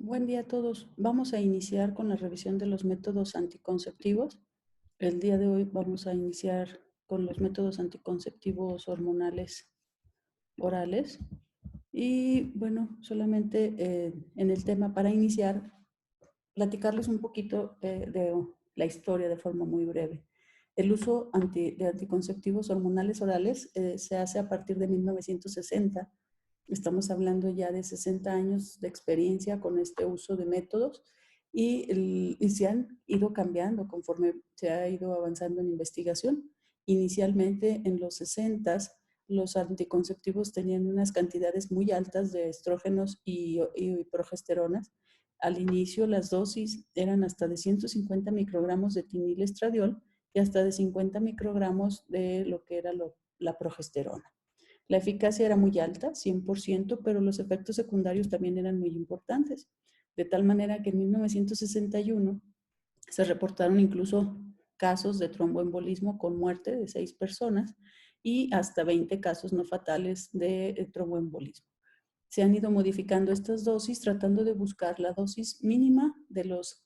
Buen día a todos. Vamos a iniciar con la revisión de los métodos anticonceptivos. El día de hoy vamos a iniciar con los métodos anticonceptivos hormonales orales. Y bueno, solamente en el tema para iniciar, platicarles un poquito de la historia de forma muy breve. El uso de anticonceptivos hormonales orales se hace a partir de 1960. Estamos hablando ya de 60 años de experiencia con este uso de métodos y se han ido cambiando conforme se ha ido avanzando en investigación. Inicialmente en los 60 los anticonceptivos tenían unas cantidades muy altas de estrógenos y progesteronas. Al inicio las dosis eran hasta de 150 microgramos de etinilestradiol y hasta de 50 microgramos de lo que era la progesterona. La eficacia era muy alta, 100%, pero los efectos secundarios también eran muy importantes. De tal manera que en 1961 se reportaron incluso casos de tromboembolismo con muerte de 6 personas y hasta 20 casos no fatales de tromboembolismo. Se han ido modificando estas dosis tratando de buscar la dosis mínima de los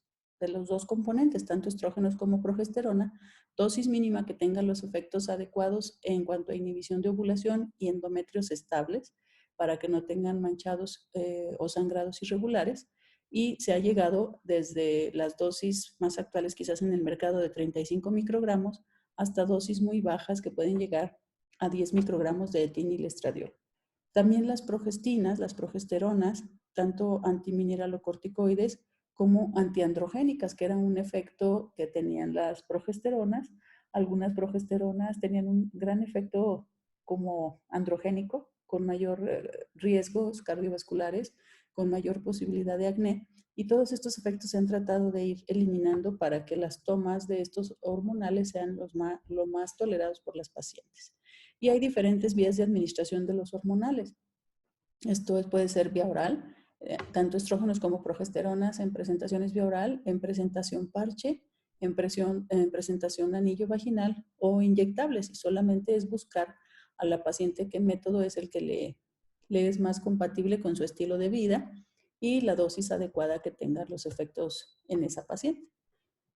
dos componentes, tanto estrógenos como progesterona, dosis mínima que tenga los efectos adecuados en cuanto a inhibición de ovulación y endometrios estables para que no tengan manchados o sangrados irregulares. Y se ha llegado desde las dosis más actuales quizás en el mercado de 35 microgramos hasta dosis muy bajas que pueden llegar a 10 microgramos de etinilestradiol. También las progestinas, las progesteronas, tanto antimineralocorticoides como antiandrogénicas, que era un efecto que tenían las progesteronas. Algunas progesteronas tenían un gran efecto como androgénico, con mayor riesgos cardiovasculares, con mayor posibilidad de acné. Y todos estos efectos se han tratado de ir eliminando para que las tomas de estos hormonales sean lo más tolerados por las pacientes. Y hay diferentes vías de administración de los hormonales. Esto puede ser vía oral, tanto estrógenos como progesteronas en presentaciones vía oral, en presentación parche, en presentación anillo vaginal o inyectables. Y solamente es buscar a la paciente qué método es el que le es más compatible con su estilo de vida y la dosis adecuada que tenga los efectos en esa paciente.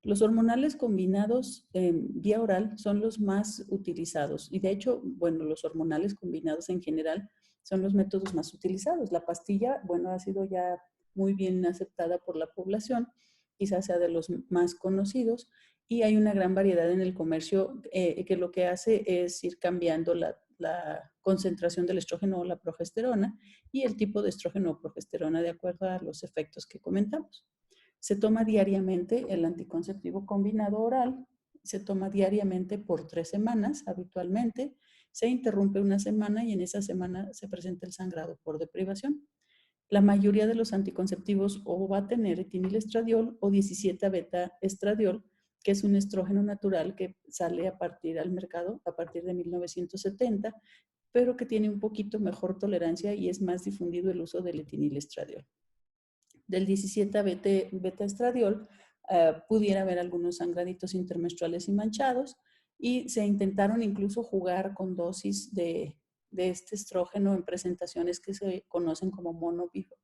Los hormonales combinados vía oral son los más utilizados y de hecho, bueno, los hormonales combinados en general son los métodos más utilizados. La pastilla, bueno, ha sido ya muy bien aceptada por la población, quizás sea de los más conocidos y hay una gran variedad en el comercio que lo que hace es ir cambiando la concentración del estrógeno o la progesterona y el tipo de estrógeno o progesterona de acuerdo a los efectos que comentamos. Se toma diariamente el anticonceptivo combinado oral, se toma diariamente por 3 semanas habitualmente, se interrumpe una semana y en esa semana se presenta el sangrado por deprivación. La mayoría de los anticonceptivos o va a tener etinilestradiol o 17-beta-estradiol, que es un estrógeno natural que sale a partir al mercado a partir de 1970, pero que tiene un poquito mejor tolerancia y es más difundido el uso del etinilestradiol. Del 17-beta-estradiol pudiera haber algunos sangraditos intermenstruales y manchados y se intentaron incluso jugar con dosis de este estrógeno en presentaciones que se conocen como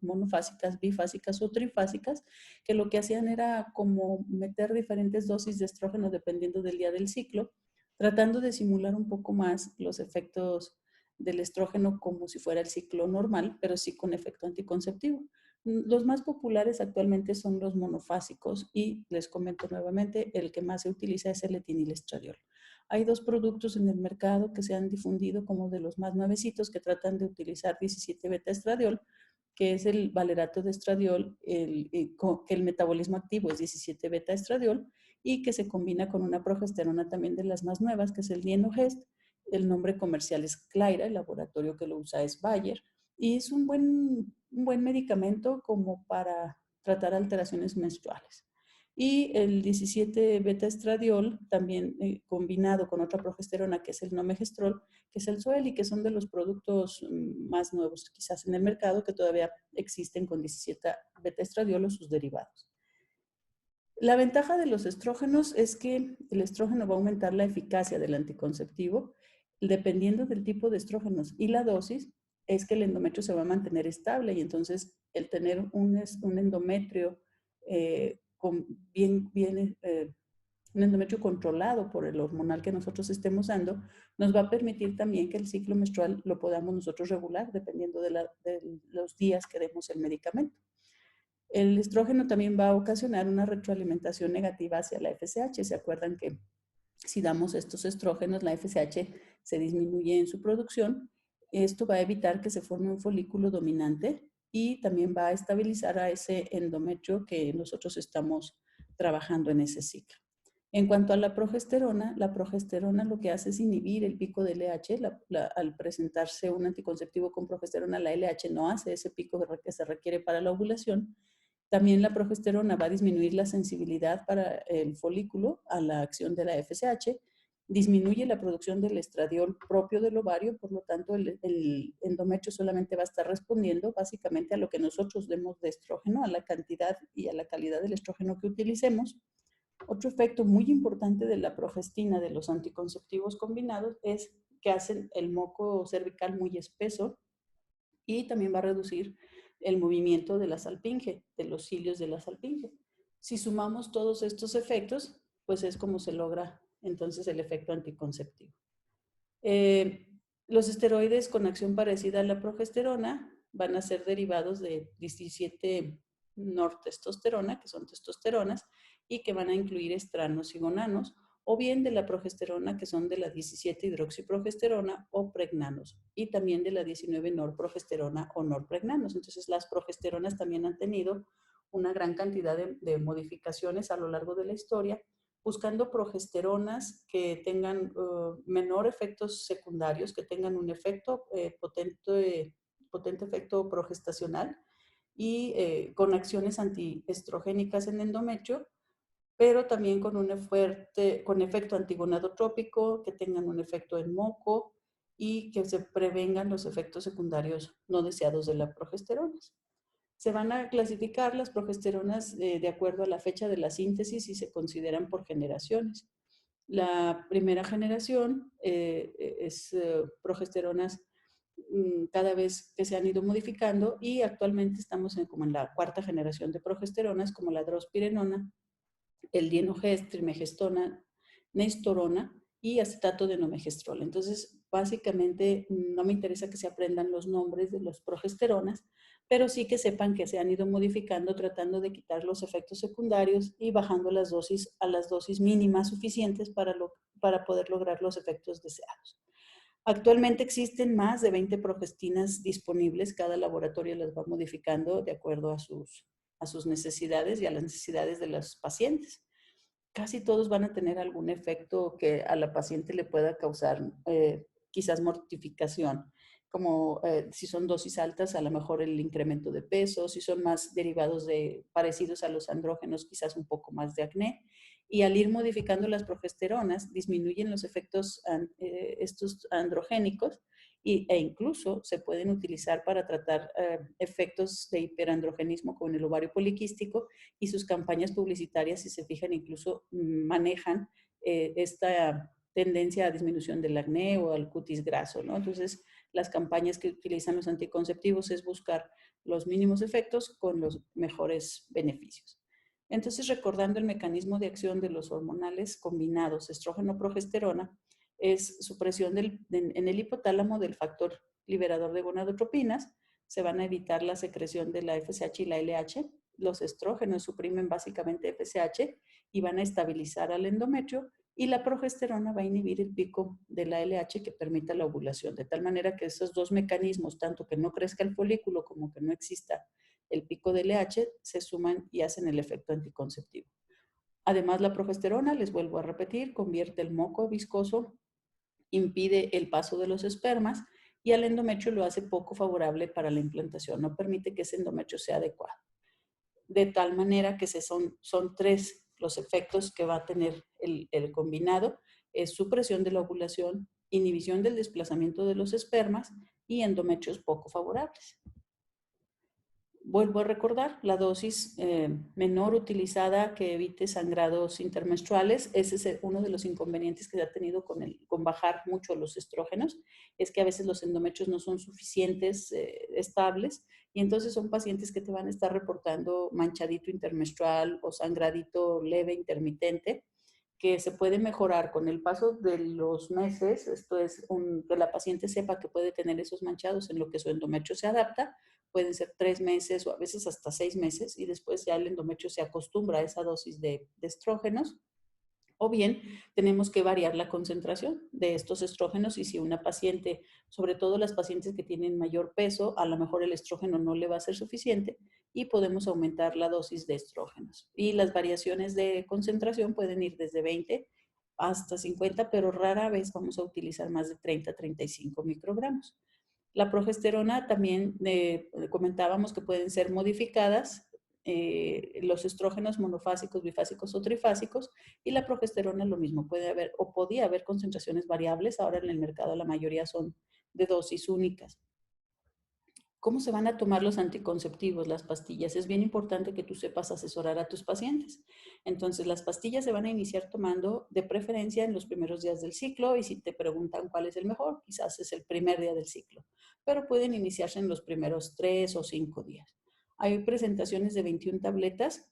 monofásicas, bifásicas o trifásicas, que lo que hacían era como meter diferentes dosis de estrógeno dependiendo del día del ciclo, tratando de simular un poco más los efectos del estrógeno como si fuera el ciclo normal, pero sí con efecto anticonceptivo. Los más populares actualmente son los monofásicos y les comento nuevamente, el que más se utiliza es el etinilestradiol. Hay dos productos en el mercado que se han difundido como de los más nuevecitos que tratan de utilizar 17-beta-estradiol, que es el valerato de estradiol, que el metabolismo activo es 17-beta-estradiol y que se combina con una progesterona también de las más nuevas, que es el Dienogest. El nombre comercial es Clyra, el laboratorio que lo usa es Bayer y es un buen medicamento como para tratar alteraciones menstruales. Y el 17-beta-estradiol, también combinado con otra progesterona que es el nomegestrol, que es el Suel y que son de los productos más nuevos quizás en el mercado que todavía existen con 17-beta-estradiol o sus derivados. La ventaja de los estrógenos es que el estrógeno va a aumentar la eficacia del anticonceptivo dependiendo del tipo de estrógenos y la dosis es que el endometrio se va a mantener estable y entonces el tener un endometrio un endometrio controlado por el hormonal que nosotros estemos dando, nos va a permitir también que el ciclo menstrual lo podamos nosotros regular dependiendo de los días que demos el medicamento. El estrógeno también va a ocasionar una retroalimentación negativa hacia la FSH. ¿Se acuerdan que si damos estos estrógenos, la FSH se disminuye en su producción? Esto va a evitar que se forme un folículo dominante y también va a estabilizar a ese endometrio que nosotros estamos trabajando en ese ciclo. En cuanto a la progesterona lo que hace es inhibir el pico de LH. Al presentarse un anticonceptivo con progesterona, la LH no hace ese pico que se requiere para la ovulación. También la progesterona va a disminuir la sensibilidad para el folículo a la acción de la FSH, disminuye la producción del estradiol propio del ovario, por lo tanto el endometrio solamente va a estar respondiendo básicamente a lo que nosotros demos de estrógeno, a la cantidad y a la calidad del estrógeno que utilicemos. Otro efecto muy importante de la progestina de los anticonceptivos combinados es que hacen el moco cervical muy espeso y también va a reducir el movimiento de la salpinge, de los cilios de la salpinge. Si sumamos todos estos efectos, pues es como se logra entonces el efecto anticonceptivo. Los esteroides con acción parecida a la progesterona van a ser derivados de 17 nortestosterona, que son testosteronas, y que van a incluir estranos y gonanos, o bien de la progesterona, que son de la 17 hidroxiprogesterona o pregnanos, y también de la 19 norprogesterona o norpregnanos. Entonces, las progesteronas también han tenido una gran cantidad de modificaciones a lo largo de la historia, buscando progesteronas que tengan menor efectos secundarios, que tengan un efecto potente efecto progestacional y con acciones antiestrogénicas en endometrio, pero también con con efecto antigonadotrópico, que tengan un efecto en moco y que se prevengan los efectos secundarios no deseados de las progesteronas. Se van a clasificar las progesteronas de acuerdo a la fecha de la síntesis y se consideran por generaciones. La primera generación es progesteronas cada vez que se han ido modificando y actualmente estamos como en la cuarta generación de progesteronas como la drospirenona, el dienogest, trimegestona, nestorona y acetato de nomegestrol. Entonces, básicamente, no me interesa que se aprendan los nombres de las progesteronas, pero sí que sepan que se han ido modificando tratando de quitar los efectos secundarios y bajando las dosis a las dosis mínimas suficientes para poder lograr los efectos deseados. Actualmente existen más de 20 progestinas disponibles. Cada laboratorio las va modificando de acuerdo a sus necesidades y a las necesidades de los pacientes. Casi todos van a tener algún efecto que a la paciente le pueda causar quizás mortificación, como si son dosis altas, a lo mejor el incremento de peso, si son más derivados parecidos a los andrógenos, quizás un poco más de acné. Y al ir modificando las progesteronas, disminuyen los efectos estos androgénicos e incluso se pueden utilizar para tratar efectos de hiperandrogenismo con el ovario poliquístico, y sus campañas publicitarias, si se fijan, incluso manejan esta tendencia a disminución del acné o al cutis graso, ¿no? Entonces, las campañas que utilizan los anticonceptivos es buscar los mínimos efectos con los mejores beneficios. Entonces, recordando el mecanismo de acción de los hormonales combinados, estrógeno-progesterona, es supresión en el hipotálamo del factor liberador de gonadotropinas. Se van a evitar la secreción de la FSH y la LH. Los estrógenos suprimen básicamente FSH y van a estabilizar al endometrio, y la progesterona va a inhibir el pico de la LH que permita la ovulación, de tal manera que esos dos mecanismos, tanto que no crezca el folículo como que no exista el pico de LH, se suman y hacen el efecto anticonceptivo. Además, la progesterona, les vuelvo a repetir, convierte el moco viscoso, impide el paso de los espermas y al endometrio lo hace poco favorable para la implantación, no permite que ese endometrio sea adecuado. De tal manera que son tres los efectos que va a tener el combinado: es supresión de la ovulación, inhibición del desplazamiento de los espermas y endometrios poco favorables. Vuelvo a recordar, la dosis menor utilizada que evite sangrados intermenstruales. Ese es uno de los inconvenientes que se ha tenido con bajar mucho los estrógenos, es que a veces los endometrios no son suficientes, estables, y entonces son pacientes que te van a estar reportando manchadito intermenstrual o sangradito leve intermitente, que se puede mejorar con el paso de los meses. Esto es que la paciente sepa que puede tener esos manchados en lo que su endometrio se adapta. Pueden ser 3 meses o a veces hasta 6 meses, y después ya el endometrio se acostumbra a esa dosis de estrógenos. O bien tenemos que variar la concentración de estos estrógenos, y si una paciente, sobre todo las pacientes que tienen mayor peso, a lo mejor el estrógeno no le va a ser suficiente y podemos aumentar la dosis de estrógenos. Y las variaciones de concentración pueden ir desde 20 hasta 50, pero rara vez vamos a utilizar más de 30 a 35 microgramos. La progesterona también comentábamos que pueden ser modificadas, los estrógenos monofásicos, bifásicos o trifásicos, y la progesterona lo mismo, puede haber o podía haber concentraciones variables. Ahora en el mercado la mayoría son de dosis únicas. ¿Cómo se van a tomar los anticonceptivos, las pastillas? Es bien importante que tú sepas asesorar a tus pacientes. Entonces, las pastillas se van a iniciar tomando de preferencia en los primeros días del ciclo, y si te preguntan cuál es el mejor, quizás es el primer día del ciclo, pero pueden iniciarse en los primeros 3 o 5 días. Hay presentaciones de 21 tabletas,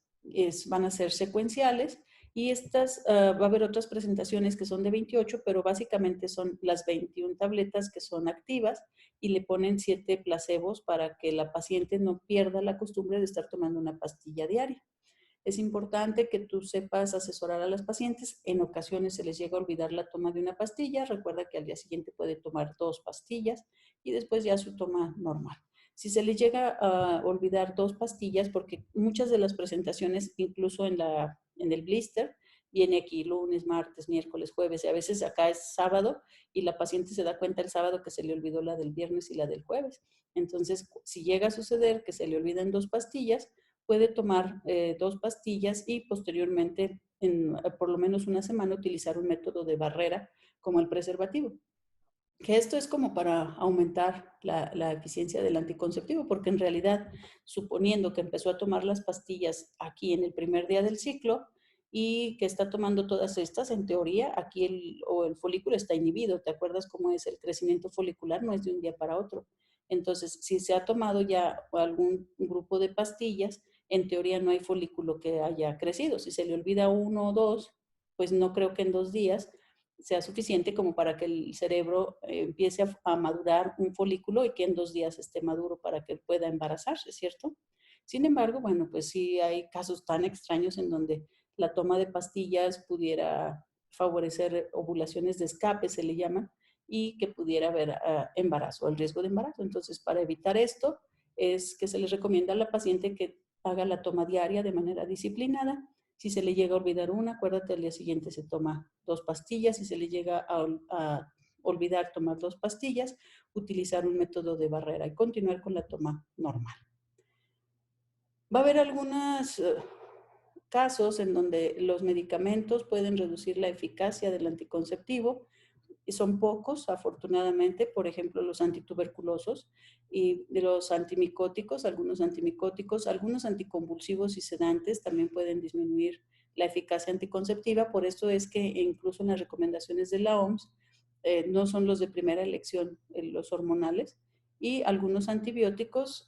van a ser secuenciales, y estas va a haber otras presentaciones que son de 28, pero básicamente son las 21 tabletas que son activas, y le ponen 7 placebos para que la paciente no pierda la costumbre de estar tomando una pastilla diaria. Es importante que tú sepas asesorar a las pacientes. En ocasiones se les llega a olvidar la toma de una pastilla. Recuerda que al día siguiente puede tomar 2 pastillas y después ya su toma normal. Si se les llega a olvidar 2 pastillas, porque muchas de las presentaciones, incluso en el blister, viene aquí lunes, martes, miércoles, jueves, y a veces acá es sábado, y la paciente se da cuenta el sábado que se le olvidó la del viernes y la del jueves. Entonces, si llega a suceder que se le olvidan 2 pastillas, puede tomar 2 pastillas y posteriormente, por lo menos una semana, utilizar un método de barrera como el preservativo. Que esto es como para aumentar la eficiencia del anticonceptivo, porque en realidad, suponiendo que empezó a tomar las pastillas aquí en el primer día del ciclo y que está tomando todas estas, en teoría, aquí el folículo está inhibido. ¿Te acuerdas cómo es el crecimiento folicular? No es de un día para otro. Entonces, si se ha tomado ya algún grupo de pastillas, en teoría no hay folículo que haya crecido. Si se le olvida 1 o 2, pues no creo que en 2 días sea suficiente como para que el cerebro empiece a madurar un folículo, y que en 2 días esté maduro para que pueda embarazarse, ¿cierto? Sin embargo, bueno, pues sí hay casos tan extraños en donde la toma de pastillas pudiera favorecer ovulaciones de escape, se le llama, y que pudiera haber embarazo, el riesgo de embarazo. Entonces, para evitar esto, es que se les recomienda a la paciente que haga la toma diaria de manera disciplinada. Si se le llega a olvidar una, acuérdate, al día siguiente se toma 2 pastillas. Si se le llega a olvidar tomar 2 pastillas, utilizar un método de barrera y continuar con la toma normal. Va a haber algunos casos en donde los medicamentos pueden reducir la eficacia del anticonceptivo, y son pocos, afortunadamente. Por ejemplo, los antituberculosos y los antimicóticos, algunos anticonvulsivos y sedantes también pueden disminuir la eficacia anticonceptiva. Por eso es que incluso en las recomendaciones de la OMS no son los de primera elección, los hormonales, y algunos antibióticos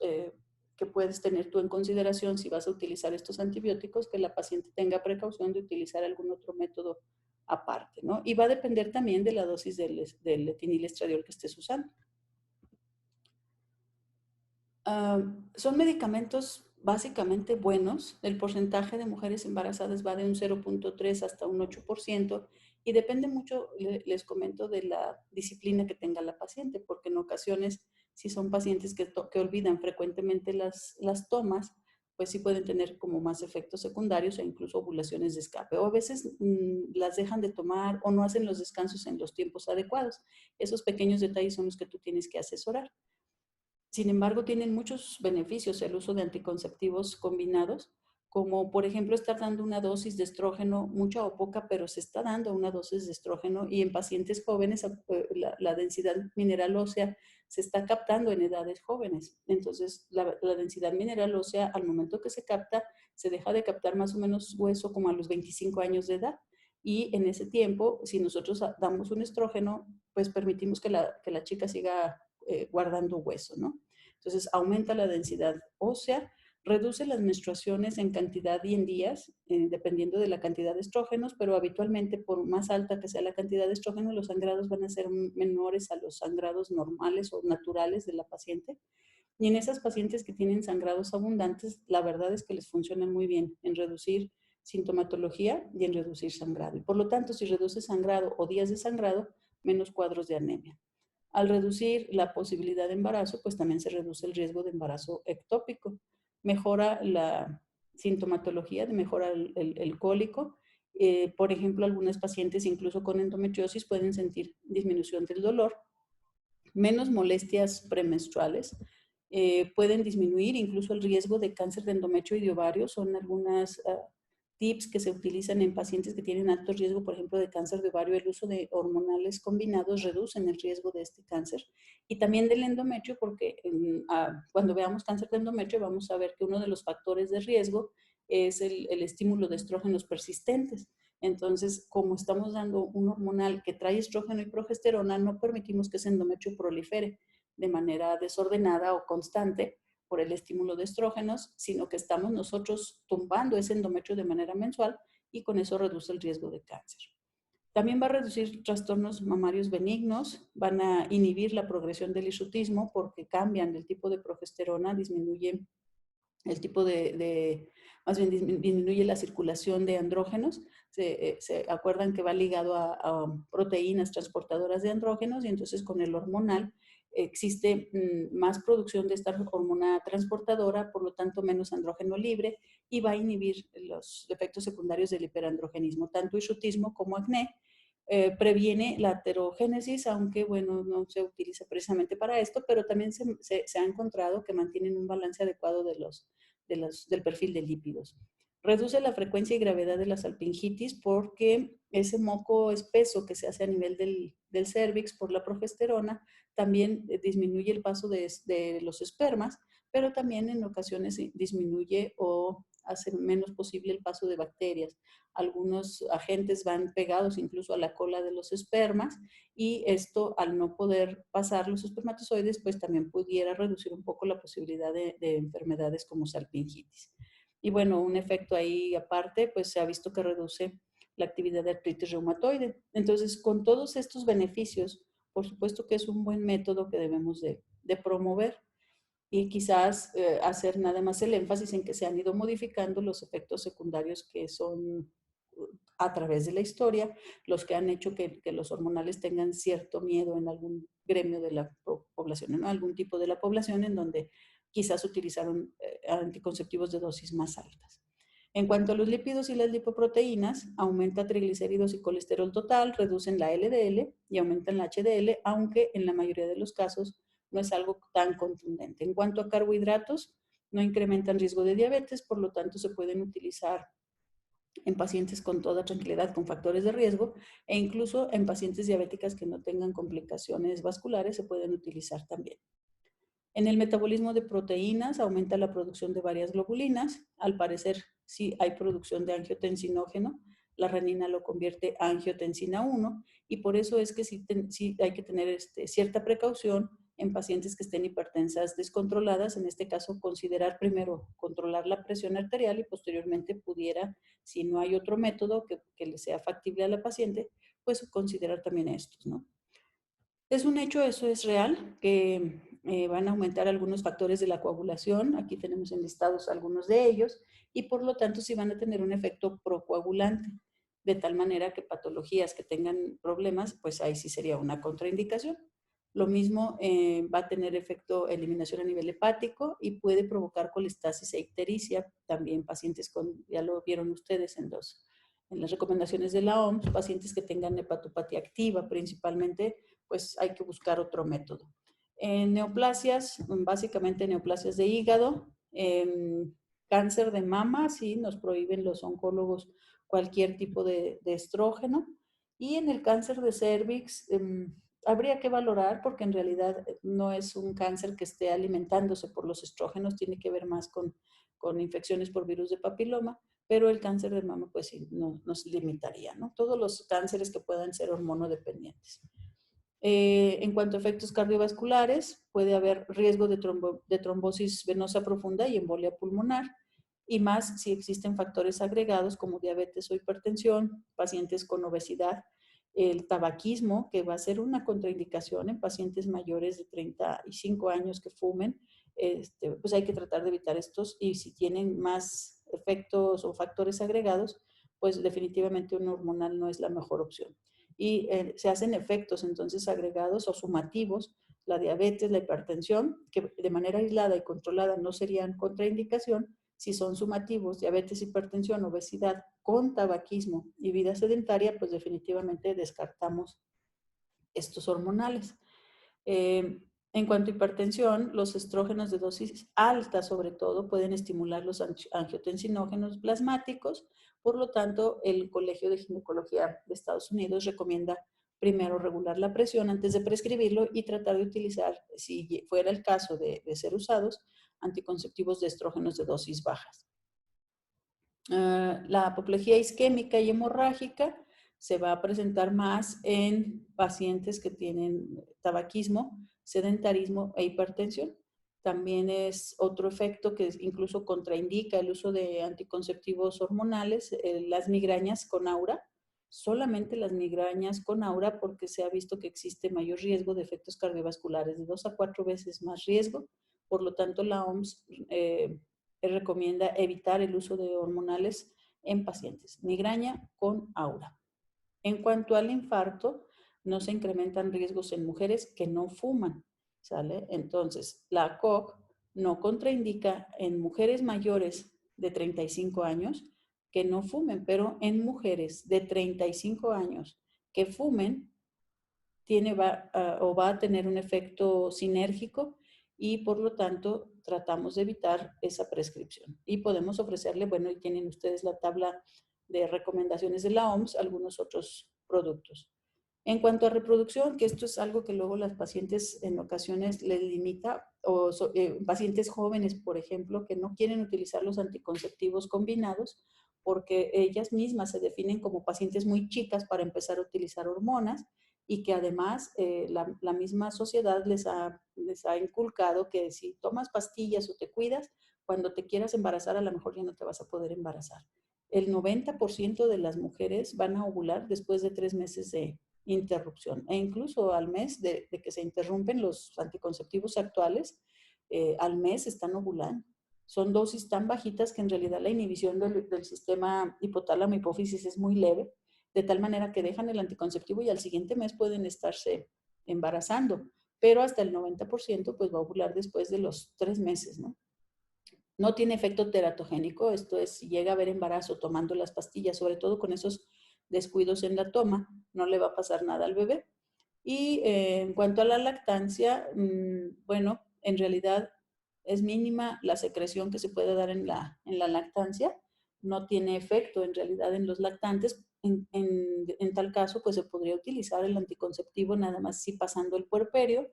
que puedes tener tú en consideración si vas a utilizar estos antibióticos, que la paciente tenga precaución de utilizar algún otro método aparte, ¿no? Y va a depender también de la dosis del etinilestradiol que estés usando. Son medicamentos básicamente buenos. El porcentaje de mujeres embarazadas va de un 0.3 hasta un 8%, y depende mucho, les comento, de la disciplina que tenga la paciente, porque en ocasiones, si son pacientes que olvidan frecuentemente las tomas, pues sí pueden tener como más efectos secundarios e incluso ovulaciones de escape. O a veces las dejan de tomar o no hacen los descansos en los tiempos adecuados. Esos pequeños detalles son los que tú tienes que asesorar. Sin embargo, tienen muchos beneficios el uso de anticonceptivos combinados, como por ejemplo estar dando una dosis de estrógeno, mucha o poca, pero se está dando una dosis de estrógeno, y en pacientes jóvenes la densidad mineral ósea se está captando en edades jóvenes. Entonces, la densidad mineral ósea, al momento que se capta, se deja de captar más o menos hueso como a los 25 años de edad. Y en ese tiempo, si nosotros damos un estrógeno, pues permitimos que la chica siga guardando hueso, ¿no? Entonces, aumenta la densidad ósea, reduce las menstruaciones en cantidad y en días, dependiendo de la cantidad de estrógenos, pero habitualmente, por más alta que sea la cantidad de estrógenos, los sangrados van a ser menores a los sangrados normales o naturales de la paciente. Y en esas pacientes que tienen sangrados abundantes, la verdad es que les funcionan muy bien en reducir sintomatología y en reducir sangrado. Y por lo tanto, si reduce sangrado o días de sangrado, menos cuadros de anemia. Al reducir la posibilidad de embarazo, pues también se reduce el riesgo de embarazo ectópico. Mejora la sintomatología, mejora el cólico. Por ejemplo, algunas pacientes, incluso con endometriosis, pueden sentir disminución del dolor, menos molestias premenstruales, pueden disminuir incluso el riesgo de cáncer de endometrio y de ovario. Son algunas tips que se utilizan en pacientes que tienen alto riesgo, por ejemplo, de cáncer de ovario. El uso de hormonales combinados reducen el riesgo de este cáncer. Y también del endometrio, porque cuando veamos cáncer de endometrio vamos a ver que uno de los factores de riesgo es el estímulo de estrógenos persistentes. Entonces, como estamos dando un hormonal que trae estrógeno y progesterona, no permitimos que ese endometrio prolifere de manera desordenada o constante por el estímulo de estrógenos, sino que estamos nosotros tumbando ese endometrio de manera mensual y con eso reduce el riesgo de cáncer. También va a reducir trastornos mamarios benignos, van a inhibir la progresión del hirsutismo porque cambian el tipo de progesterona, disminuye el tipo más bien disminuye la circulación de andrógenos. Se acuerdan que va ligado a proteínas transportadoras de andrógenos y entonces con el hormonal existe más producción de esta hormona transportadora, por lo tanto menos andrógeno libre y va a inhibir los efectos secundarios del hiperandrogenismo, tanto hirsutismo como acné. Previene la aterogénesis, aunque bueno, no se utiliza precisamente para esto, pero también se ha encontrado que mantienen un balance adecuado del perfil de lípidos. Reduce la frecuencia y gravedad de la salpingitis porque ese moco espeso que se hace a nivel del cérvix por la progesterona también disminuye el paso de los espermas, pero también en ocasiones disminuye o hace menos posible el paso de bacterias. Algunos agentes van pegados incluso a la cola de los espermas y esto, al no poder pasar los espermatozoides, pues también pudiera reducir un poco la posibilidad de enfermedades como salpingitis. Y bueno, un efecto ahí aparte, pues se ha visto que reduce la actividad de artritis reumatoide. Entonces, con todos estos beneficios, por supuesto que es un buen método que debemos de promover y quizás hacer nada más el énfasis en que se han ido modificando los efectos secundarios que son a través de la historia, los que han hecho que los hormonales tengan cierto miedo en algún gremio de la población, en algún tipo de la población en donde quizás utilizaron anticonceptivos de dosis más altas. En cuanto a los lípidos y las lipoproteínas, aumenta triglicéridos y colesterol total, reducen la LDL y aumentan la HDL, aunque en la mayoría de los casos no es algo tan contundente. En cuanto a carbohidratos, no incrementan riesgo de diabetes, por lo tanto se pueden utilizar en pacientes con toda tranquilidad con factores de riesgo e incluso en pacientes diabéticas que no tengan complicaciones vasculares se pueden utilizar también. En el metabolismo de proteínas aumenta la producción de varias globulinas. Al parecer, sí hay producción de angiotensinógeno. La renina lo convierte a angiotensina 1 y por eso es que sí hay que tener cierta precaución en pacientes que estén hipertensas descontroladas. En este caso, considerar primero controlar la presión arterial y posteriormente pudiera, si no hay otro método que le sea factible a la paciente, pues considerar también estos, ¿no? Es un hecho, eso es real, que van a aumentar algunos factores de la coagulación. Aquí tenemos enlistados algunos de ellos y por lo tanto sí van a tener un efecto procoagulante, de tal manera que patologías que tengan problemas, pues ahí sí sería una contraindicación. Lo mismo va a tener efecto eliminación a nivel hepático y puede provocar colestasis e ictericia. También pacientes con, ya lo vieron ustedes en las recomendaciones de la OMS, pacientes que tengan hepatopatía activa principalmente, pues hay que buscar otro método. En neoplasias, básicamente neoplasias de hígado, cáncer de mama, sí, nos prohíben los oncólogos cualquier tipo de estrógeno. Y en el cáncer de cervix, habría que valorar porque en realidad no es un cáncer que esté alimentándose por los estrógenos, tiene que ver más con infecciones por virus de papiloma, pero el cáncer de mama pues sí, no, nos limitaría, ¿no? Todos los cánceres que puedan ser hormonodependientes. En cuanto a efectos cardiovasculares, puede haber riesgo de trombosis venosa profunda y embolia pulmonar, y más si existen factores agregados como diabetes o hipertensión, pacientes con obesidad, el tabaquismo, que va a ser una contraindicación en pacientes mayores de 35 años que fumen, pues hay que tratar de evitar estos, y si tienen más efectos o factores agregados, pues definitivamente un hormonal no es la mejor opción. Y se hacen efectos entonces agregados o sumativos, la diabetes, la hipertensión, que de manera aislada y controlada no serían contraindicación. Si son sumativos, diabetes, hipertensión, obesidad, con tabaquismo y vida sedentaria, pues definitivamente descartamos estos hormonales. En cuanto a hipertensión, los estrógenos de dosis alta, sobre todo, pueden estimular los angiotensinógenos plasmáticos. Por lo tanto, el Colegio de Ginecología de Estados Unidos recomienda primero regular la presión antes de prescribirlo y tratar de utilizar, si fuera el caso de ser usados, anticonceptivos de estrógenos de dosis bajas. La apoplejía isquémica y hemorrágica se va a presentar más en pacientes que tienen tabaquismo, sedentarismo e hipertensión. También es otro efecto que incluso contraindica el uso de anticonceptivos hormonales, las migrañas con aura, solamente las migrañas con aura, porque se ha visto que existe mayor riesgo de efectos cardiovasculares, de 2 a 4 veces más riesgo. Por lo tanto, la OMS recomienda evitar el uso de hormonales en pacientes. Migraña con aura. En cuanto al infarto, no se incrementan riesgos en mujeres que no fuman, ¿sale? Entonces, la COG no contraindica en mujeres mayores de 35 años que no fumen, pero en mujeres de 35 años que fumen, va a tener un efecto sinérgico y por lo tanto tratamos de evitar esa prescripción. Y podemos ofrecerle, bueno, y tienen ustedes la tabla de recomendaciones de la OMS, algunos otros productos. En cuanto a reproducción, que esto es algo que luego las pacientes en ocasiones les limita, o pacientes jóvenes, por ejemplo, que no quieren utilizar los anticonceptivos combinados porque ellas mismas se definen como pacientes muy chicas para empezar a utilizar hormonas, y que además la misma sociedad les ha inculcado que si tomas pastillas o te cuidas, cuando te quieras embarazar a lo mejor ya no te vas a poder embarazar. El 90% de las mujeres van a ovular después de 3 meses de interrupción, e incluso al mes de que se interrumpen los anticonceptivos actuales, al mes están ovulando. Son dosis tan bajitas que en realidad la inhibición del sistema hipotálamo hipófisis es muy leve, de tal manera que dejan el anticonceptivo y al siguiente mes pueden estarse embarazando, pero hasta el 90% pues va a ovular después de los 3 meses, ¿no? No tiene efecto teratogénico, esto es, si llega a haber embarazo tomando las pastillas, sobre todo con esos descuidos en la toma, no le va a pasar nada al bebé. Y en cuanto a la lactancia, bueno, en realidad es mínima la secreción que se puede dar en la lactancia, no tiene efecto en realidad en los lactantes. En tal caso, pues se podría utilizar el anticonceptivo nada más si pasando el puerperio,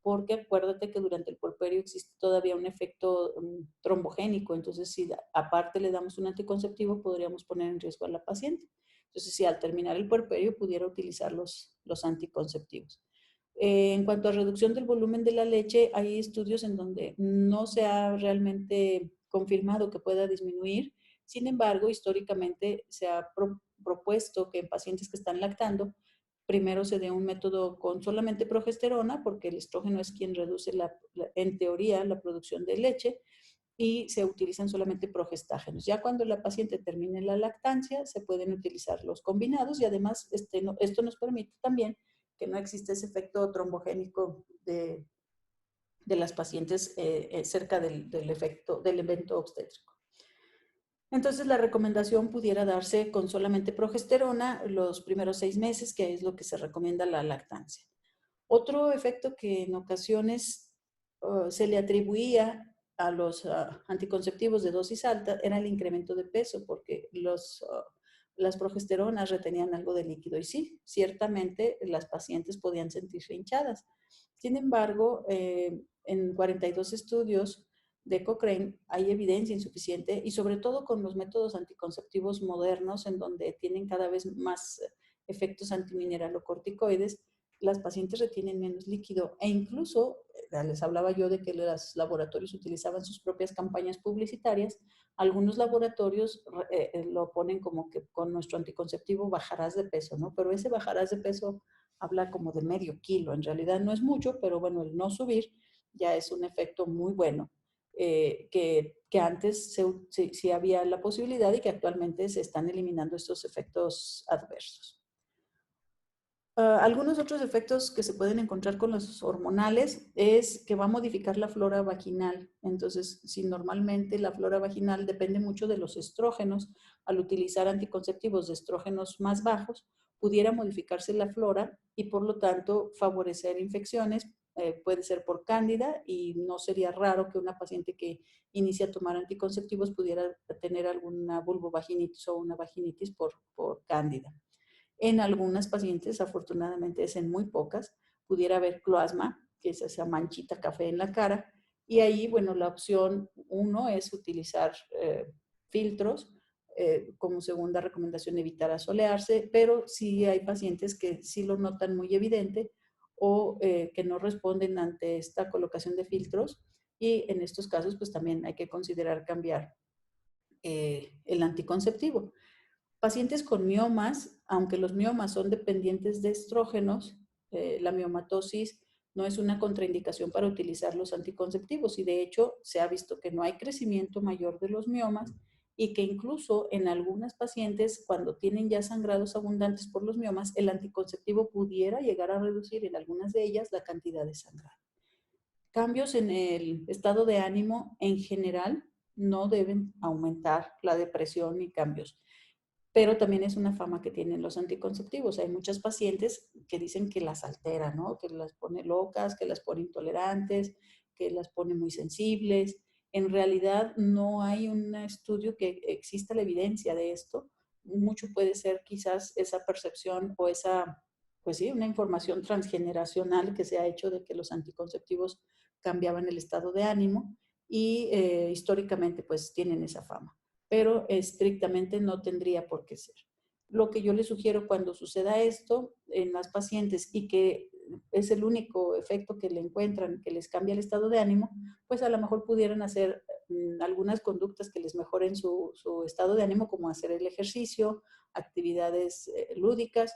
porque acuérdate que durante el puerperio existe todavía un efecto trombogénico, entonces si aparte le damos un anticonceptivo podríamos poner en riesgo a la paciente. Entonces, si al terminar el puerperio pudiera utilizar los anticonceptivos. En cuanto a reducción del volumen de la leche, hay estudios en donde no se ha realmente confirmado que pueda disminuir. Sin embargo, históricamente se ha propuesto que en pacientes que están lactando, primero se dé un método con solamente progesterona, porque el estrógeno es quien reduce, en teoría, la producción de leche, y se utilizan solamente progestágenos. Ya cuando la paciente termine la lactancia, se pueden utilizar los combinados, y además esto nos permite también que no existe ese efecto trombogénico de las pacientes cerca del evento obstétrico. Entonces, la recomendación pudiera darse con solamente progesterona los primeros 6 meses, que es lo que se recomienda la lactancia. Otro efecto que en ocasiones se le atribuía a los anticonceptivos de dosis alta era el incremento de peso, porque los las progesteronas retenían algo de líquido y sí, ciertamente las pacientes podían sentirse hinchadas. Sin embargo, en 42 estudios de Cochrane hay evidencia insuficiente y sobre todo con los métodos anticonceptivos modernos en donde tienen cada vez más efectos antimineralocorticoides, las pacientes retienen menos líquido e incluso, les hablaba yo de que los laboratorios utilizaban sus propias campañas publicitarias, algunos laboratorios lo ponen como que con nuestro anticonceptivo bajarás de peso, ¿no? Pero ese bajarás de peso habla como de medio kilo, en realidad no es mucho, pero bueno, el no subir ya es un efecto muy bueno, que antes sí había la posibilidad y que actualmente se están eliminando estos efectos adversos. Algunos otros efectos que se pueden encontrar con los hormonales es que va a modificar la flora vaginal. Entonces, si normalmente la flora vaginal depende mucho de los estrógenos, al utilizar anticonceptivos de estrógenos más bajos, pudiera modificarse la flora y por lo tanto favorecer infecciones. Puede ser por cándida y no sería raro que una paciente que inicia a tomar anticonceptivos pudiera tener alguna vulvovaginitis o una vaginitis por cándida. En algunas pacientes, afortunadamente es en muy pocas, pudiera haber cloasma, que es esa manchita café en la cara, y ahí, bueno, la opción uno es utilizar filtros, como segunda recomendación evitar asolearse, pero sí hay pacientes que sí lo notan muy evidente o que no responden ante esta colocación de filtros y en estos casos pues también hay que considerar cambiar el anticonceptivo. Pacientes con miomas, aunque los miomas son dependientes de estrógenos, la miomatosis no es una contraindicación para utilizar los anticonceptivos y de hecho se ha visto que no hay crecimiento mayor de los miomas y que incluso en algunas pacientes cuando tienen ya sangrados abundantes por los miomas, el anticonceptivo pudiera llegar a reducir en algunas de ellas la cantidad de sangrado. Cambios en el estado de ánimo en general no deben aumentar la depresión ni cambios, pero también es una fama que tienen los anticonceptivos. Hay muchas pacientes que dicen que las altera, ¿no? Que las pone locas, que las pone intolerantes, que las pone muy sensibles. En realidad no hay un estudio que exista la evidencia de esto. Mucho puede ser quizás esa percepción o esa, pues sí, una información transgeneracional que se ha hecho de que los anticonceptivos cambiaban el estado de ánimo y históricamente pues tienen esa fama, pero estrictamente no tendría por qué ser. Lo que yo les sugiero cuando suceda esto en las pacientes y que es el único efecto que le encuentran que les cambia el estado de ánimo, pues a lo mejor pudieran hacer algunas conductas que les mejoren su estado de ánimo, como hacer el ejercicio, actividades lúdicas,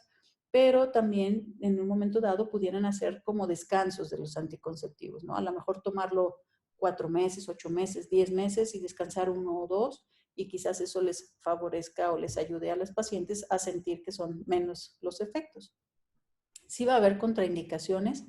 pero también en un momento dado pudieran hacer como descansos de los anticonceptivos, ¿no? A lo mejor tomarlo 4 meses, 8 meses, 10 meses y descansar 1 o 2 y quizás eso les favorezca o les ayude a las pacientes a sentir que son menos los efectos. Sí va a haber contraindicaciones,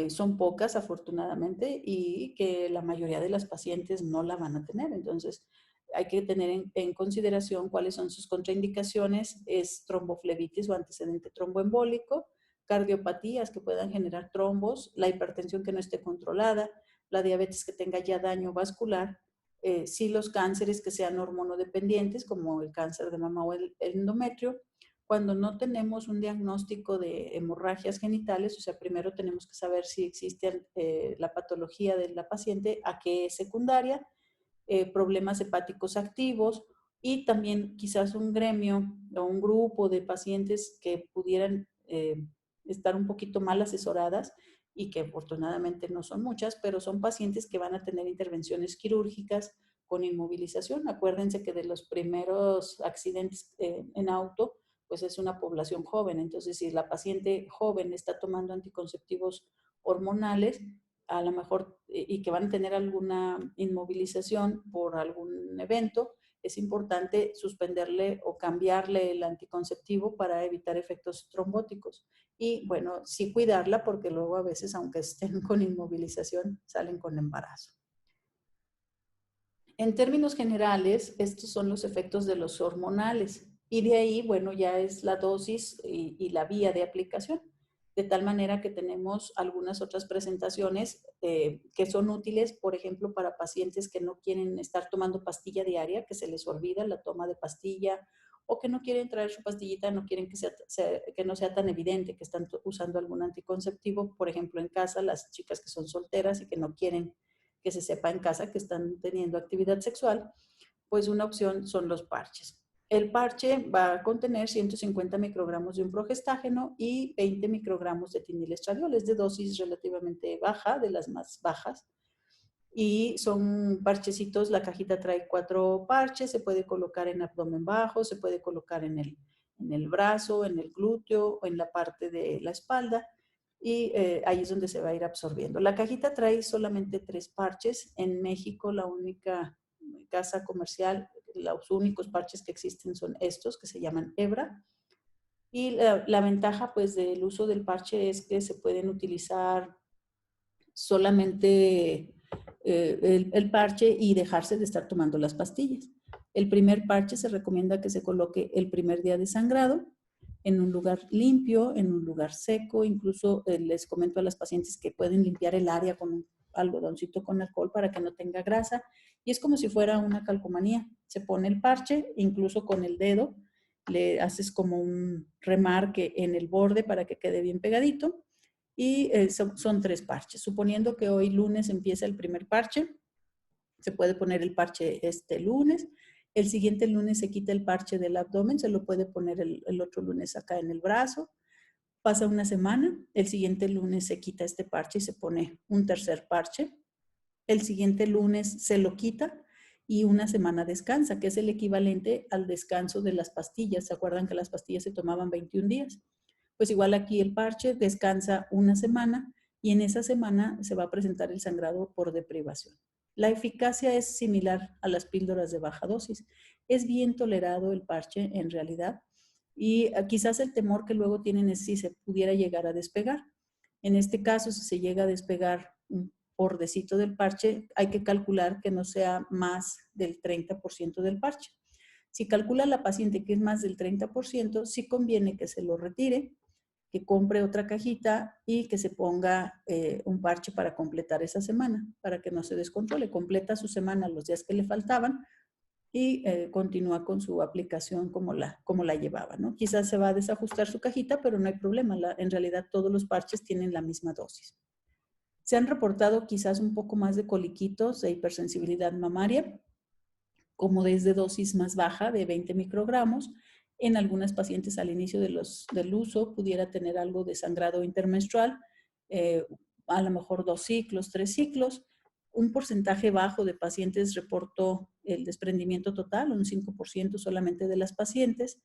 son pocas afortunadamente y que la mayoría de las pacientes no la van a tener. Entonces hay que tener en consideración cuáles son sus contraindicaciones, es tromboflebitis o antecedente tromboembólico, cardiopatías que puedan generar trombos, la hipertensión que no esté controlada, la diabetes que tenga ya daño vascular, sí los cánceres que sean hormonodependientes como el cáncer de mama o el endometrio. Cuando no tenemos un diagnóstico de hemorragias genitales, o sea, primero tenemos que saber si existe la patología de la paciente, a qué es secundaria, problemas hepáticos activos y también quizás un gremio o un grupo de pacientes que pudieran estar un poquito mal asesoradas y que afortunadamente no son muchas, pero son pacientes que van a tener intervenciones quirúrgicas con inmovilización. Acuérdense que de los primeros accidentes en auto, pues es una población joven. Entonces, si la paciente joven está tomando anticonceptivos hormonales, a lo mejor, y que van a tener alguna inmovilización por algún evento, es importante suspenderle o cambiarle el anticonceptivo para evitar efectos trombóticos. Y bueno, sí cuidarla porque luego a veces, aunque estén con inmovilización, salen con embarazo. En términos generales, estos son los efectos de los hormonales. Y de ahí, bueno, ya es la dosis y la vía de aplicación. De tal manera que tenemos algunas otras presentaciones que son útiles, por ejemplo, para pacientes que no quieren estar tomando pastilla diaria, que se les olvida la toma de pastilla, o que no quieren traer su pastillita, no quieren que no sea tan evidente que están usando algún anticonceptivo, por ejemplo, en casa, las chicas que son solteras y que no quieren que se sepa en casa que están teniendo actividad sexual, pues una opción son los parches. El parche va a contener 150 microgramos de un progestágeno y 20 microgramos de etinilestradiol. Es de dosis relativamente baja, de las más bajas. Y son parchecitos, la cajita trae 4 parches, se puede colocar en abdomen bajo, se puede colocar en el brazo, en el glúteo o en la parte de la espalda. Y ahí es donde se va a ir absorbiendo. La cajita trae solamente 3 parches. En México la única casa comercial, los únicos parches que existen son estos, que se llaman hebra. Y la ventaja pues del uso del parche es que se pueden utilizar solamente el parche y dejarse de estar tomando las pastillas. El primer parche se recomienda que se coloque el primer día de sangrado en un lugar limpio, en un lugar seco. Incluso les comento a las pacientes que pueden limpiar el área con un algodoncito con alcohol para que no tenga grasa. Y es como si fuera una calcomanía. Se pone el parche, incluso con el dedo, le haces como un remarque en el borde para que quede bien pegadito. Y son 3 parches. Suponiendo que hoy lunes empieza el primer parche, se puede poner el parche este lunes. El siguiente lunes se quita el parche del abdomen, se lo puede poner el otro lunes acá en el brazo. Pasa una semana, el siguiente lunes se quita este parche y se pone un tercer parche. El siguiente lunes se lo quita y una semana descansa, que es el equivalente al descanso de las pastillas. ¿Se acuerdan que las pastillas se tomaban 21 días? Pues igual aquí el parche descansa una semana y en esa semana se va a presentar el sangrado por deprivación. La eficacia es similar a las píldoras de baja dosis. Es bien tolerado el parche en realidad y quizás el temor que luego tienen es si se pudiera llegar a despegar. En este caso, si se llega a despegar un bordecito del parche, hay que calcular que no sea más del 30% del parche. Si calcula la paciente que es más del 30%, sí conviene que se lo retire, que compre otra cajita y que se ponga un parche para completar esa semana, para que no se descontrole. Completa su semana los días que le faltaban y continúa con su aplicación como la llevaba, ¿no? Quizás se va a desajustar su cajita, pero no hay problema. En realidad todos los parches tienen la misma dosis. Se han reportado quizás un poco más de coliquitos de hipersensibilidad mamaria, como desde dosis más baja de 20 microgramos. En algunas pacientes al inicio del uso pudiera tener algo de sangrado intermenstrual, a lo mejor 2 ciclos, 3 ciclos. Un porcentaje bajo de pacientes reportó el desprendimiento total, un 5% solamente de las pacientes.